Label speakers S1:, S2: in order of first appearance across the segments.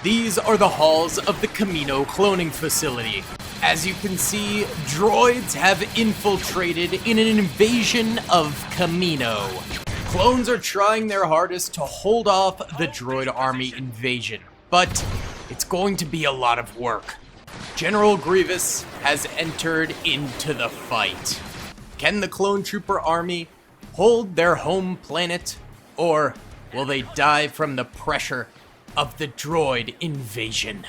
S1: These are the halls of the Kamino cloning facility. As you can see, droids have infiltrated in an invasion of Kamino. Clones are trying their hardest to hold off the droid army invasion, but it's going to be a lot of work. General Grievous has entered into the fight. Can the clone trooper army hold their home planet, or will they die from the pressure of the droid invasion?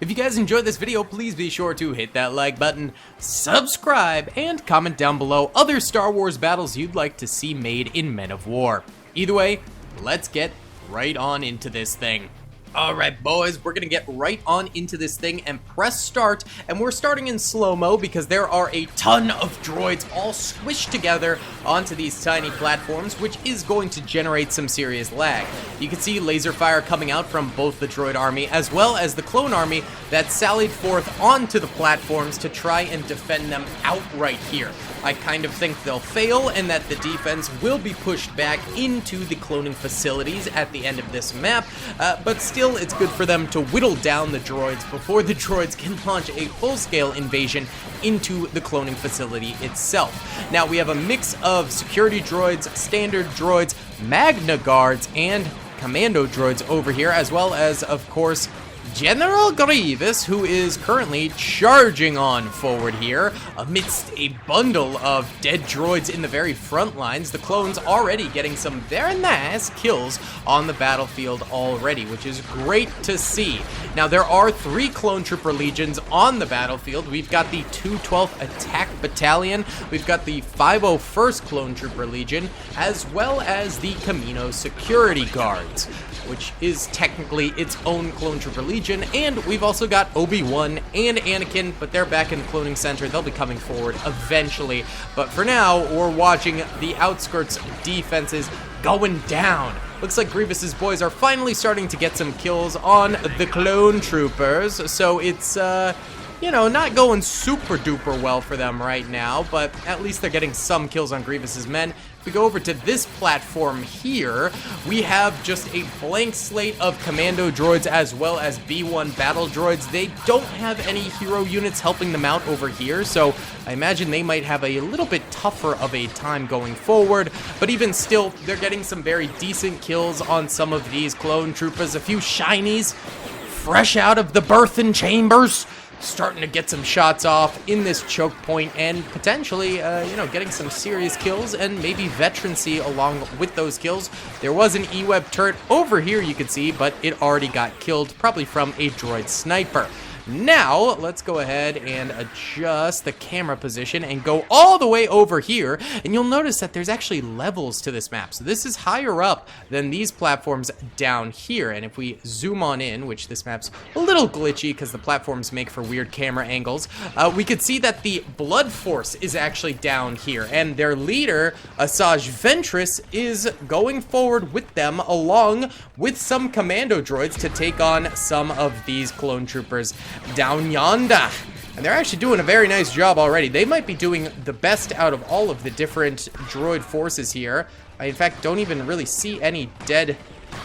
S1: If you guys enjoyed this video, please be sure to hit that like button, subscribe, and comment down below other Star Wars battles you'd like to see made in Men of War. Either way, let's get right on into this thing. Alright boys, we're gonna get right on into this thing and press start, and we're starting in slow-mo because there are a ton of droids all squished together onto these tiny platforms, which is going to generate some serious lag. You can see laser fire coming out from both the droid army as well as the clone army that sallied forth onto the platforms to try and defend them outright here. I kind of think they'll fail and that the defense will be pushed back into the cloning facilities at the end of this map, but still it's good for them to whittle down the droids before the droids can launch a full-scale invasion into the cloning facility itself. Now we have a mix of security droids, standard droids, Magna Guards, and commando droids over here, as well as, of course, General Grievous, who is currently charging on forward here amidst a bundle of dead droids in the very front lines. The clones already getting some very nice kills on the battlefield already, which is great to see. Now, there are 3 clone trooper legions on the battlefield. We've got the 212th Attack Battalion, we've got the 501st Clone Trooper Legion, as well as the Kamino Security Guards, which is technically its own clone trooper legion, and we've also got Obi-Wan and Anakin, but they're back in the cloning center. They'll be coming forward eventually, but for now, we're watching the outskirts defenses going down. Looks like Grievous's boys are finally starting to get some kills on the clone troopers, so it's, you know, not going super duper well for them right now, but at least they're getting some kills on Grievous's men. If we go over to this platform here, we have just a blank slate of commando droids as well as B1 battle droids. They don't have any hero units helping them out over here, so I imagine they might have a little bit tougher of a time going forward, but even still, they're getting some very decent kills on some of these clone troopers. A few shinies fresh out of the birthing chambers, starting to get some shots off in this choke point and potentially, you know, getting some serious kills and maybe veterancy along with those kills. There was an E-Web turret over here you could see, but it already got killed, probably from a droid sniper. Now, let's go ahead and adjust the camera position and go all the way over here, and you'll notice that there's actually levels to this map. So this is higher up than these platforms down here, and if we zoom on in, which this map's a little glitchy because the platforms make for weird camera angles, we could see that the Blood Force is actually down here, and their leader, Asajj Ventress, is going forward with them along with some commando droids to take on some of these clone troopers down yonder. And they're actually doing a very nice job already. They might be doing the best out of all of the different droid forces here. I, in fact, don't even really see any dead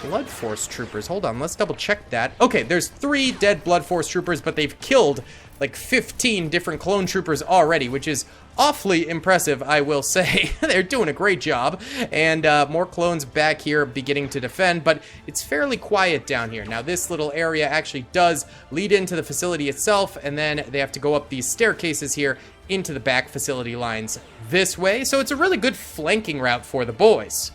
S1: Blood Force troopers. Hold on, let's double check that. Okay, there's 3 dead Blood Force troopers, but they've killed like 15 different clone troopers already, which is awfully impressive, I will say. They're doing a great job, and more clones back here beginning to defend, but it's fairly quiet down here. Now, this little area actually does lead into the facility itself, and then they have to go up these staircases here into the back facility lines this way, so it's a really good flanking route for the boys.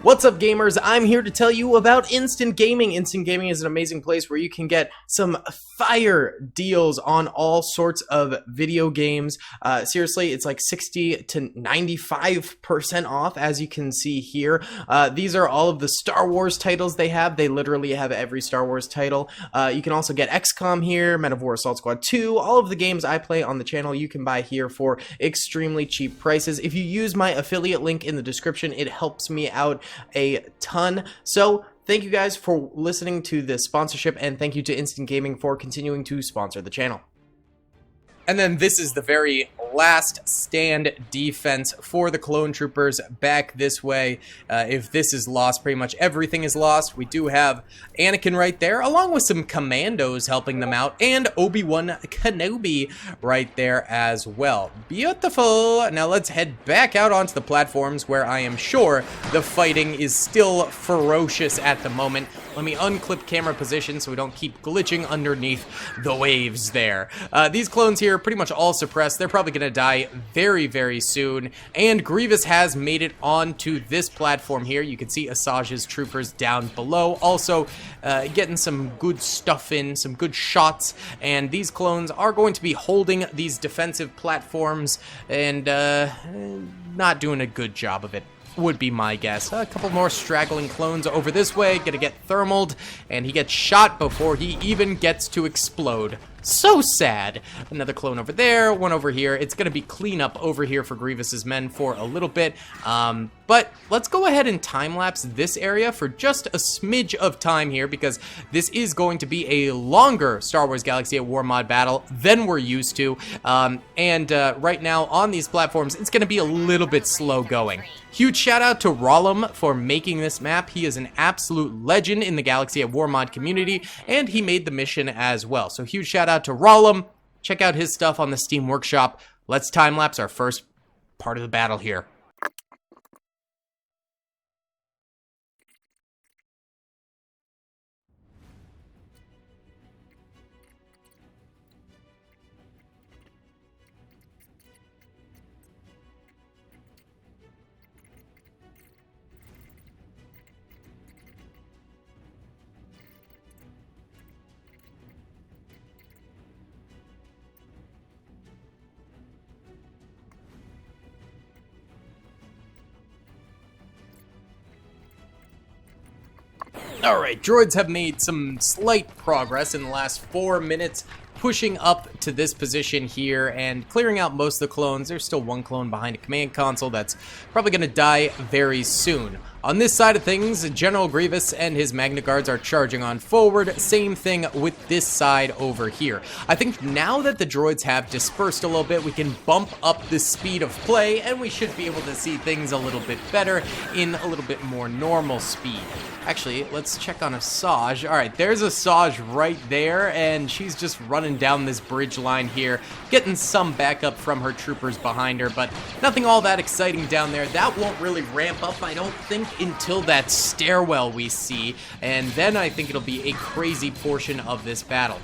S1: What's up, gamers? I'm here to tell you about Instant Gaming. Instant Gaming is an amazing place where you can get some fire deals on all sorts of video games. Seriously, it's like 60 to 95% off, as you can see here. These are all of the Star Wars titles they have. They literally have every Star Wars title. You can also get XCOM here, Men of War Assault Squad 2. All of the games I play on the channel you can buy here for extremely cheap prices. If you use my affiliate link in the description, it helps me out a ton. So thank you guys for listening to this sponsorship, and thank you to Instant Gaming for continuing to sponsor the channel. And then this is the very last stand defense for the clone troopers back this way. If this is lost, pretty much everything is lost. We do have Anakin right there, along with some commandos helping them out, and Obi-Wan Kenobi right there as well. Beautiful. Now let's head back out onto the platforms where I am sure the fighting is still ferocious at the moment. Let me unclip camera position so we don't keep glitching underneath the waves there. These clones here are pretty much all suppressed. They're probably going to die very, very soon. And Grievous has made it onto this platform here. You can see Asajj's troopers down below. Also, getting some good stuff in, some good shots. And these clones are going to be holding these defensive platforms and not doing a good job of it, would be my guess. A couple more straggling clones over this way, gonna get thermaled, and he gets shot before he even gets to explode. So sad. Another clone over there, one over here. It's gonna be cleanup over here for Grievous's men for a little bit. But let's go ahead and time-lapse this area for just a smidge of time here, because this is going to be a longer Star Wars Galaxy at War mod battle than we're used to. Right now on these platforms, it's gonna be a little bit slow going. Huge shout out to Rollum for making this map. He is an absolute legend in the Galaxy at War mod community, and he made the mission as well. So huge shout out to Rollum. Check out his stuff on the Steam Workshop. Let's time-lapse our first part of the battle here. Alright, droids have made some slight progress in the last 4 minutes, pushing up to this position here and clearing out most of the clones. There's still one clone behind a command console that's probably going to die very soon. On this side of things, General Grievous and his Magna Guards are charging on forward. Same thing with this side over here. I think now that the droids have dispersed a little bit, we can bump up the speed of play, and we should be able to see things a little bit better in a little bit more normal speed. Actually, let's check on Asajj. Alright, there's Asajj right there, and she's just running down this bridge line here, getting some backup from her troopers behind her, but nothing all that exciting down there. That won't really ramp up, I don't think, until that stairwell we see, and then I think it'll be a crazy portion of this battle.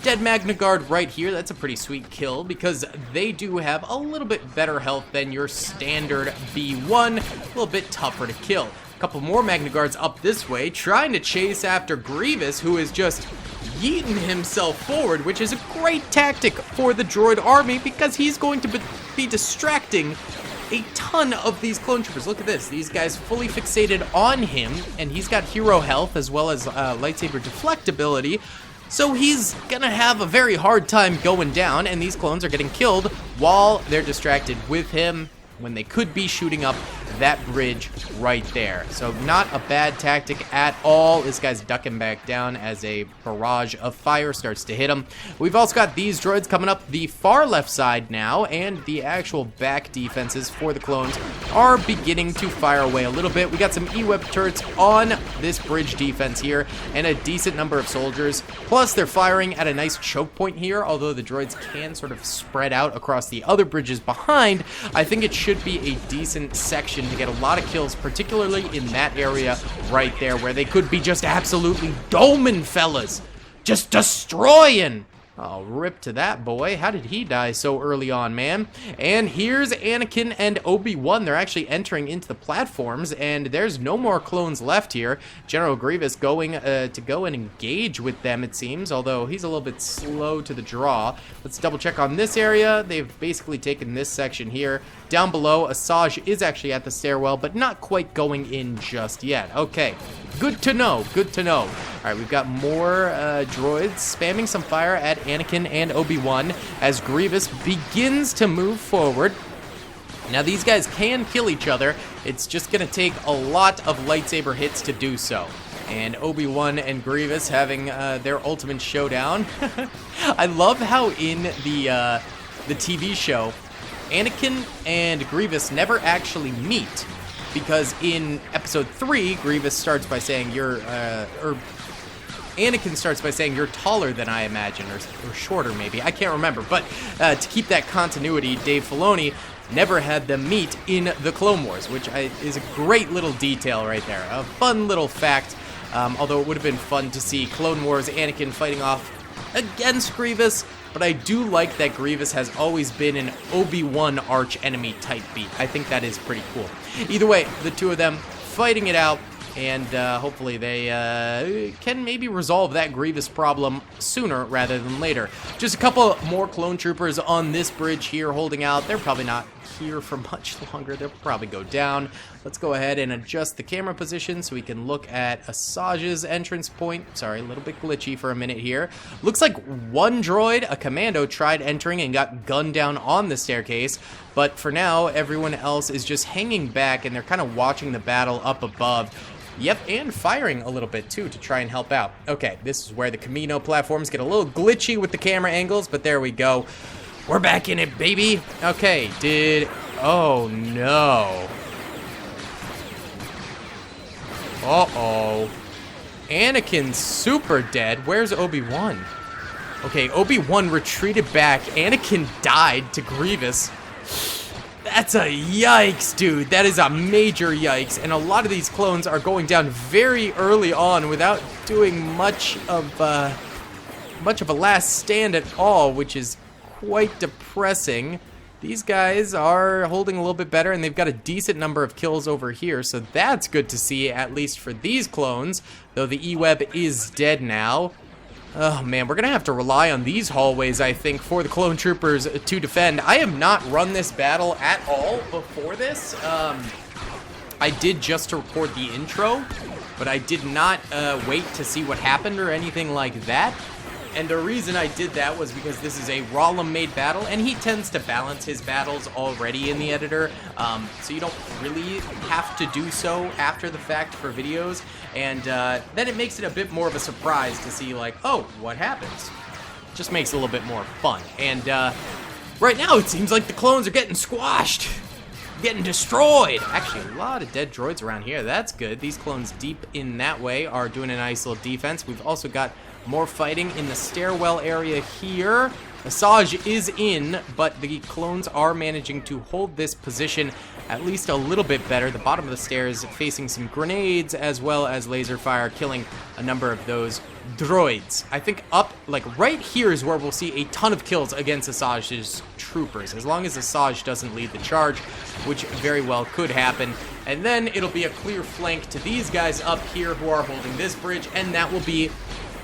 S1: Dead Magna Guard right here, that's a pretty sweet kill because they do have a little bit better health than your standard B1, a little bit tougher to kill. A couple more Magna Guards up this way, trying to chase after Grievous, who is just yeeting himself forward, which is a great tactic for the droid army because he's going to be distracting a ton of these clone troopers. Look at this. These guys fully fixated on him, and he's got hero health as well as lightsaber deflect ability. So he's gonna have a very hard time going down, and these clones are getting killed while they're distracted with him when they could be shooting up that bridge right there. So not a bad tactic at all. This guy's ducking back down as a barrage of fire starts to hit him. We've also got these droids coming up the far left side now, and the actual back defenses for the clones are beginning to fire away a little bit. We got some E-Web turrets on this bridge defense here, and a decent number of soldiers. Plus, they're firing at a nice choke point here, although the droids can sort of spread out across the other bridges behind. I think it should be a decent section to get a lot of kills, particularly in that area right there where they could be just absolutely doming fellas, just destroying. Oh, rip to that boy. How did he die so early on, man? And here's Anakin and Obi-Wan. They're actually entering into the platforms, and there's no more clones left here. General Grievous going to go and engage with them, it seems, although he's a little bit slow to the draw. Let's double check on this area. They've basically taken this section here. Down below, Asajj is actually at the stairwell, but not quite going in just yet. Okay, good to know, good to know. All right, we've got more droids spamming some fire at Anakin and Obi-Wan as Grievous begins to move forward. Now, these guys can kill each other. It's just going to take a lot of lightsaber hits to do so. And Obi-Wan and Grievous having their ultimate showdown. I love how in the TV show, Anakin and Grievous never actually meet, because in episode 3, Grievous starts by saying Anakin starts by saying, "You're taller than I imagine," or shorter maybe, I can't remember, but to keep that continuity, Dave Filoni never had them meet in the Clone Wars, which is a great little detail right there, a fun little fact, although it would have been fun to see Clone Wars Anakin fighting off against Grievous, but I do like that Grievous has always been an Obi-Wan arch-enemy type beat. I think that is pretty cool. Either way, the two of them fighting it out, and hopefully they can maybe resolve that Grievous problem sooner rather than later. Just a couple more clone troopers on this bridge here holding out. They're probably not here for much longer. They'll probably go down. Let's go ahead and adjust the camera position so we can look at Asajj's entrance point. Sorry, a little bit glitchy for a minute here. Looks like one droid, a commando, tried entering and got gunned down on the staircase, but for now, everyone else is just hanging back and they're kind of watching the battle up above. Yep, and firing a little bit too to try and help out. Okay, this is where the Kamino platforms get a little glitchy with the camera angles, but there we go. We're back in it, baby. Okay, oh no. Uh-oh. Anakin's super dead. Where's Obi-Wan? Okay, Obi-Wan retreated back. Anakin died to Grievous. That's a yikes, dude. That is a major yikes. And a lot of these clones are going down very early on without doing much of a last stand at all, which is quite depressing. These guys are holding a little bit better, and they've got a decent number of kills over here, so that's good to see, at least for these clones, though the E-Web is dead now. Oh man, we're gonna have to rely on these hallways, I think, for the clone troopers to defend. I have not run this battle at all before this. I did just to record the intro, but I did not wait to see what happened or anything like that. And the reason I did that was because this is a Rollum-made battle, and he tends to balance his battles already in the editor, so you don't really have to do so after the fact for videos, and then it makes it a bit more of a surprise to see, like, oh, what happens? Just makes it a little bit more fun. And right now it seems like the clones are getting squashed, getting destroyed. Actually, a lot of dead droids around here. That's good. These clones deep in that way are doing a nice little defense. We've also got more fighting in the stairwell area here. Asajj is in, but the clones are managing to hold this position at least a little bit better. The bottom of the stairs facing some grenades as well as laser fire, killing a number of those droids. I think up, like right here is where we'll see a ton of kills against Asajj's troopers, as long as Asajj doesn't lead the charge, which very well could happen. And then it'll be a clear flank to these guys up here who are holding this bridge, and that will be,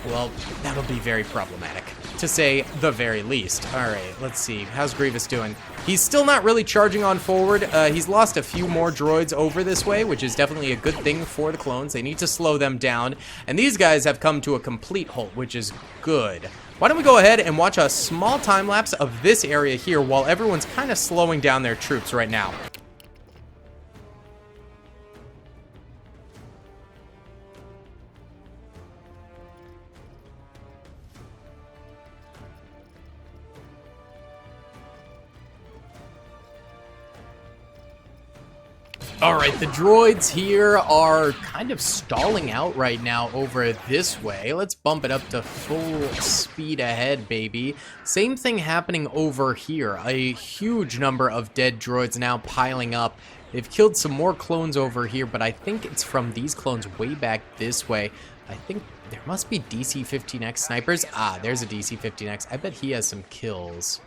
S1: well, that'll be very problematic, to say the very least. All right, let's see. How's Grievous doing? He's still not really charging on forward. He's lost a few more droids over this way, which is definitely a good thing for the clones. They need to slow them down. And these guys have come to a complete halt, which is good. Why don't we go ahead and watch a small time lapse of this area here while everyone's kind of slowing down their troops right now. Alright, the droids here are kind of stalling out right now over this way. Let's bump it up to full speed ahead, baby. Same thing happening over here. A huge number of dead droids now piling up. They've killed some more clones over here, but I think it's from these clones way back this way. I think there must be DC-15X snipers. Ah, there's a DC-15X. I bet he has some kills.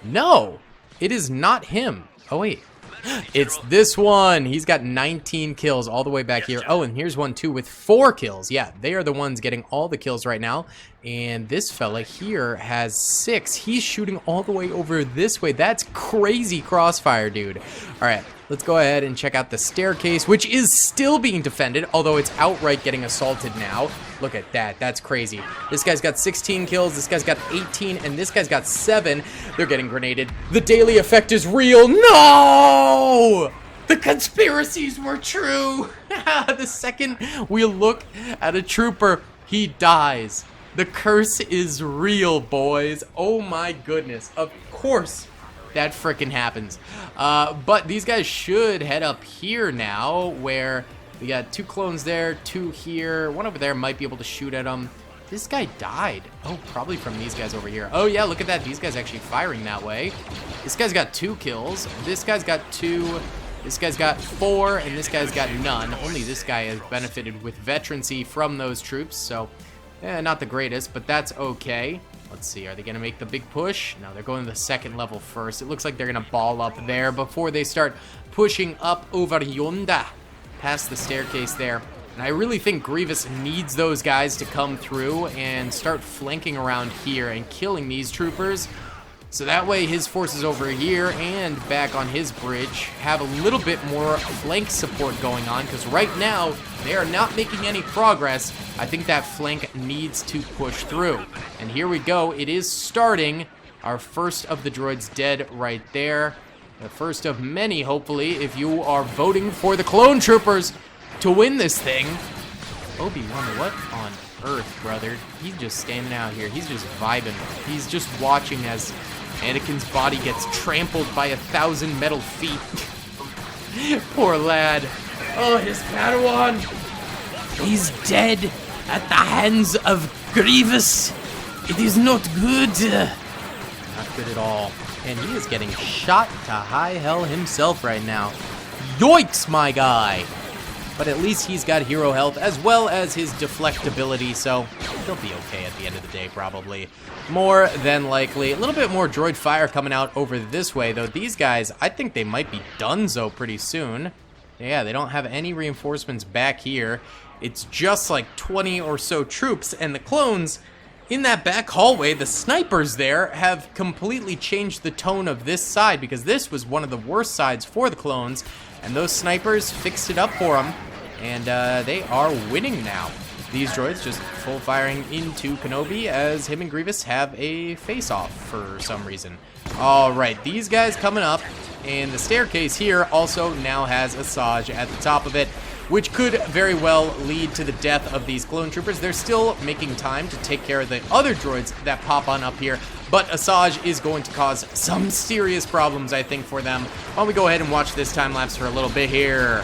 S1: No! It is not him. Oh, wait. It's this one. He's got 19 kills all the way back here. Oh, and here's one too with 4 kills. Yeah, they are the ones getting all the kills right now. And this fella here has 6. He's shooting all the way over this way. That's crazy crossfire, dude. All right, let's go ahead and check out the staircase, which is still being defended, although it's outright getting assaulted now. Look at that. That's crazy. This guy's got 16 kills. This guy's got 18, and this guy's got 7. They're getting grenaded. The daily effect is real. No! The conspiracies were true. The second we look at a trooper, he dies. The curse is real, boys. Oh my goodness. Of course, that frickin' happens. But these guys should head up here now, where we got 2 clones there, 2 here. One over there might be able to shoot at them. This guy died. Oh, probably from these guys over here. Oh, yeah, look at that. These guys actually firing that way. This guy's got 2 kills. This guy's got 2. This guy's got 4, and this guy's got none. Only this guy has benefited with veterancy from those troops, so not the greatest, but that's okay. Let's see, are they going to make the big push? No, they're going to the second level first. It looks like they're going to ball up there before they start pushing up over yonder, past the staircase there. And I really think Grievous needs those guys to come through and start flanking around here and killing these troopers. So that way his forces over here and back on his bridge have a little bit more flank support going on, because right now they are not making any progress. I think that flank needs to push through. And here we go. It is starting. Our first of the droids dead right there. The first of many, hopefully, if you are voting for the clone troopers to win this thing. Obi-Wan, what on earth, brother? He's just standing out here. He's just vibing. He's just watching as Anakin's body gets trampled by 1,000 metal feet. Poor lad. Oh, his Padawan. He's dead at the hands of Grievous. It is not good. Not good at all. And he is getting shot to high hell himself right now. Yoinks, my guy. But at least he's got hero health as well as his deflectability, so he'll be okay at the end of the day, probably. More than likely. A little bit more droid fire coming out over this way, though. These guys, I think they might be donezo pretty soon. Yeah, they don't have any reinforcements back here. It's just like 20 or so troops, and the clones in that back hallway, the snipers there, have completely changed the tone of this side, because this was one of the worst sides for the clones, and those snipers fixed it up for them, and they are winning now. These droids just full firing into Kenobi as him and Grievous have a face-off for some reason. All right, these guys coming up, and the staircase here also now has Asajj at the top of it, which could very well lead to the death of these clone troopers. They're still making time to take care of the other droids that pop on up here, but Asajj is going to cause some serious problems, I think, for them. Why don't we go ahead and watch this time-lapse for a little bit here.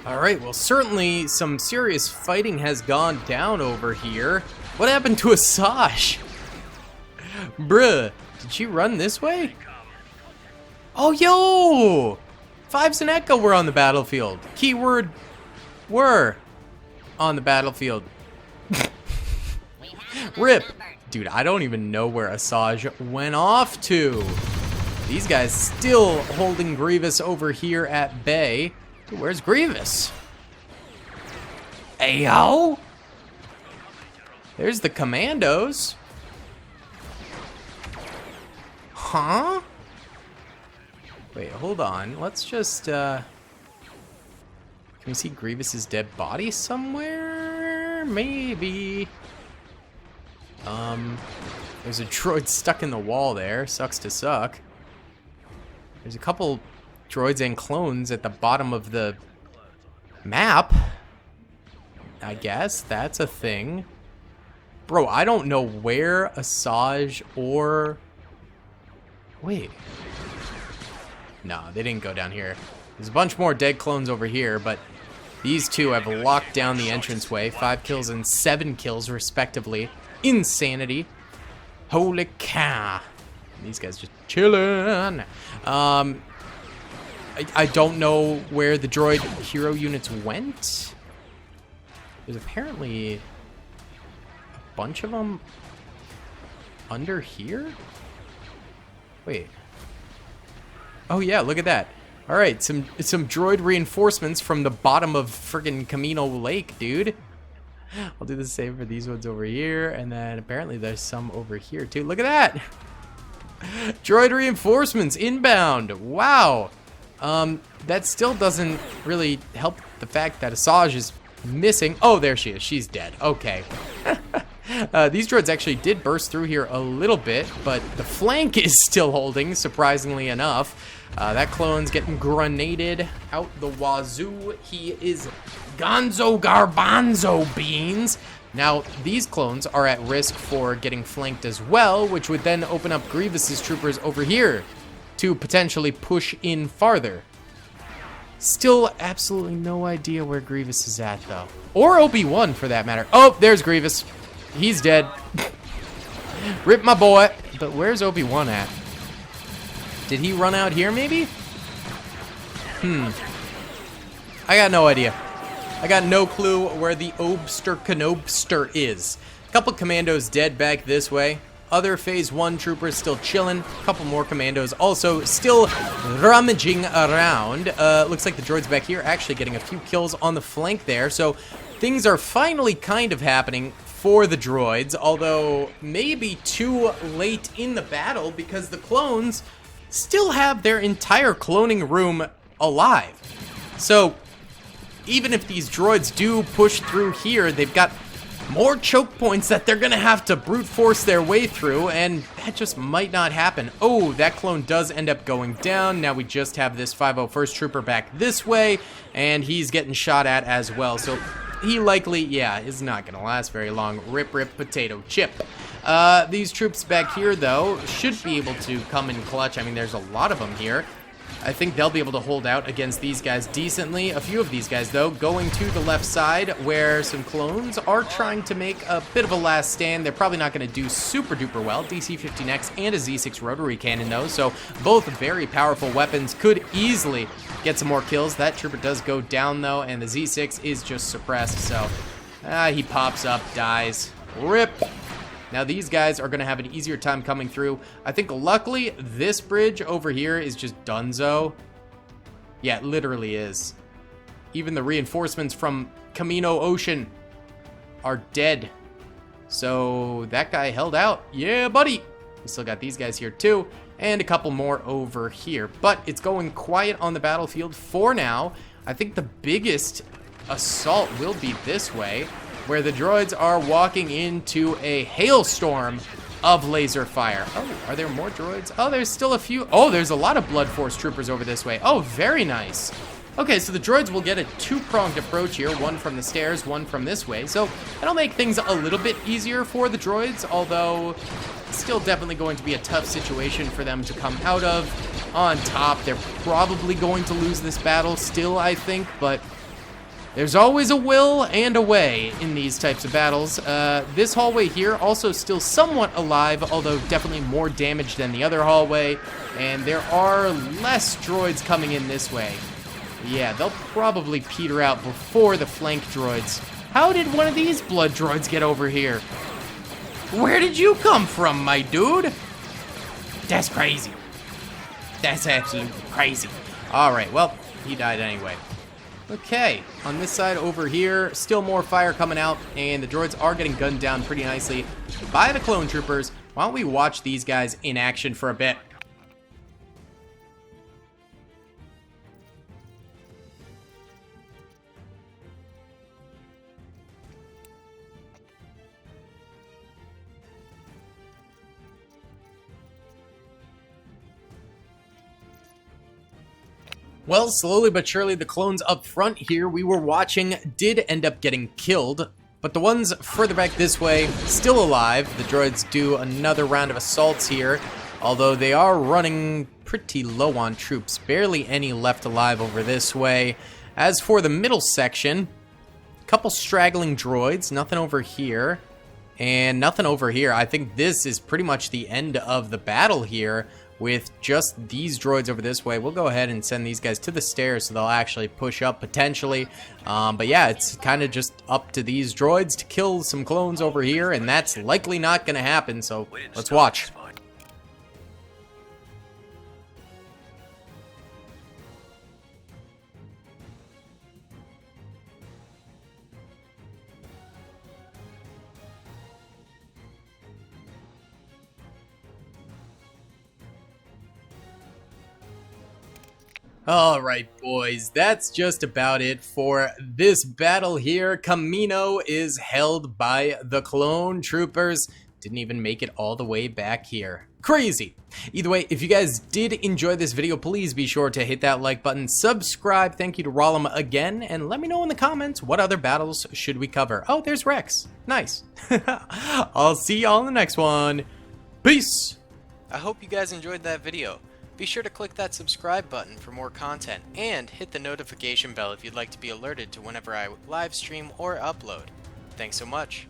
S1: Alright, well, certainly some serious fighting has gone down over here. What happened to Asajj? Bruh, did she run this way? Oh, yo! Fives and Echo were on the battlefield. Keyword, were on the battlefield. RIP. Dude, I don't even know where Asajj went off to. These guys still holding Grievous over here at bay. Dude, where's Grievous? Ayo! There's the commandos. Huh? Wait, hold on. Let's just, can we see Grievous's dead body somewhere? Maybe. There's a droid stuck in the wall there. Sucks to suck. There's a couple droids and clones at the bottom of the map. I guess that's a thing. Bro, I don't know where Asajj or... Wait. No, they didn't go down here. There's a bunch more dead clones over here, but these two have locked down the entranceway. 5 kills and 7 kills, respectively. Insanity. Holy cow. These guys just chilling. I don't know where the droid hero units went. There's apparently a bunch of them under here. Wait. Oh yeah, look at that. All right, some droid reinforcements from the bottom of friggin' Kamino Lake, dude. I'll do the same for these ones over here, and then apparently there's some over here too. Look at that. Droid reinforcements inbound. Wow. That still doesn't really help the fact that Asajj is missing. Oh, there she is. She's dead. Okay. These droids actually did burst through here a little bit, but the flank is still holding, surprisingly enough. That clone's getting grenaded out the wazoo. He is gonzo garbanzo beans. Now, these clones are at risk for getting flanked as well, which would then open up Grievous's troopers over here to potentially push in farther. Still absolutely no idea where Grievous is at, though. Or Obi-Wan, for that matter. Oh, there's Grievous. He's dead. Rip my boy. But where's Obi-Wan at? Did he run out here, maybe? I got no idea. I got no clue where the Obster Canobster is. A couple commandos dead back this way. Other Phase 1 troopers still chilling. A couple more commandos also still rummaging around. Looks like the droids back here actually getting a few kills on the flank there. So things are finally kind of happening for the droids, although maybe too late in the battle because the clones still have their entire cloning room alive. So even if these droids do push through here, they've got more choke points that they're gonna have to brute force their way through, and that just might not happen. Oh, that clone does end up going down. Now we just have this 501st trooper back this way, and he's getting shot at as well. So he likely, yeah, is not gonna last very long. Rip, rip, potato chip. These troops back here, though, should be able to come in clutch. I mean, there's a lot of them here. I think they'll be able to hold out against these guys decently. A few of these guys, though, going to the left side where some clones are trying to make a bit of a last stand. They're probably not going to do super duper well. DC-15X and a Z6 rotary cannon, though, so both very powerful weapons could easily get some more kills. That trooper does go down, though, and the Z6 is just suppressed, so he pops up, dies. Rip. Now these guys are going to have an easier time coming through. I think luckily this bridge over here is just donezo. Yeah, it literally is. Even the reinforcements from Kamino Ocean are dead. So that guy held out. Yeah, buddy. We still got these guys here too. And a couple more over here. But it's going quiet on the battlefield for now. I think the biggest assault will be this way, where the droids are walking into a hailstorm of laser fire. Oh, are there more droids? Oh, there's still a few. Oh, there's a lot of Blood Force troopers over this way. Oh, very nice. Okay, so the droids will get a two-pronged approach here, one from the stairs, one from this way. So that'll make things a little bit easier for the droids, although still definitely going to be a tough situation for them to come out of. On top, they're probably going to lose this battle still, I think, but there's always a will and a way in these types of battles. This hallway here also still somewhat alive, although definitely more damage than the other hallway. And there are less droids coming in this way. Yeah, they'll probably peter out before the flank droids. How did one of these blood droids get over here? Where did you come from, my dude? That's crazy. That's absolutely crazy. All right, well, he died anyway. Okay, on this side over here, still more fire coming out, and the droids are getting gunned down pretty nicely by the clone troopers. Why don't we watch these guys in action for a bit? Well, slowly but surely, the clones up front here we were watching did end up getting killed, but the ones further back this way, still alive. The droids do another round of assaults here, although they are running pretty low on troops. Barely any left alive over this way. As for the middle section, a couple straggling droids, nothing over here, and nothing over here. I think this is pretty much the end of the battle here, with just these droids over this way. We'll go ahead and send these guys to the stairs so they'll actually push up potentially. But yeah, it's kind of just up to these droids to kill some clones over here, and that's likely not going to happen, so let's watch. Alright boys, that's just about it for this battle here. Kamino is held by the clone troopers. Didn't even make it all the way back here. Crazy! Either way, if you guys did enjoy this video, please be sure to hit that like button, subscribe, thank you to Rollum again, and let me know in the comments what other battles should we cover. Oh, there's Rex. Nice. I'll see y'all in the next one. Peace!
S2: I hope you guys enjoyed that video. Be sure to click that subscribe button for more content, and hit the notification bell if you'd like to be alerted to whenever I live stream or upload. Thanks so much.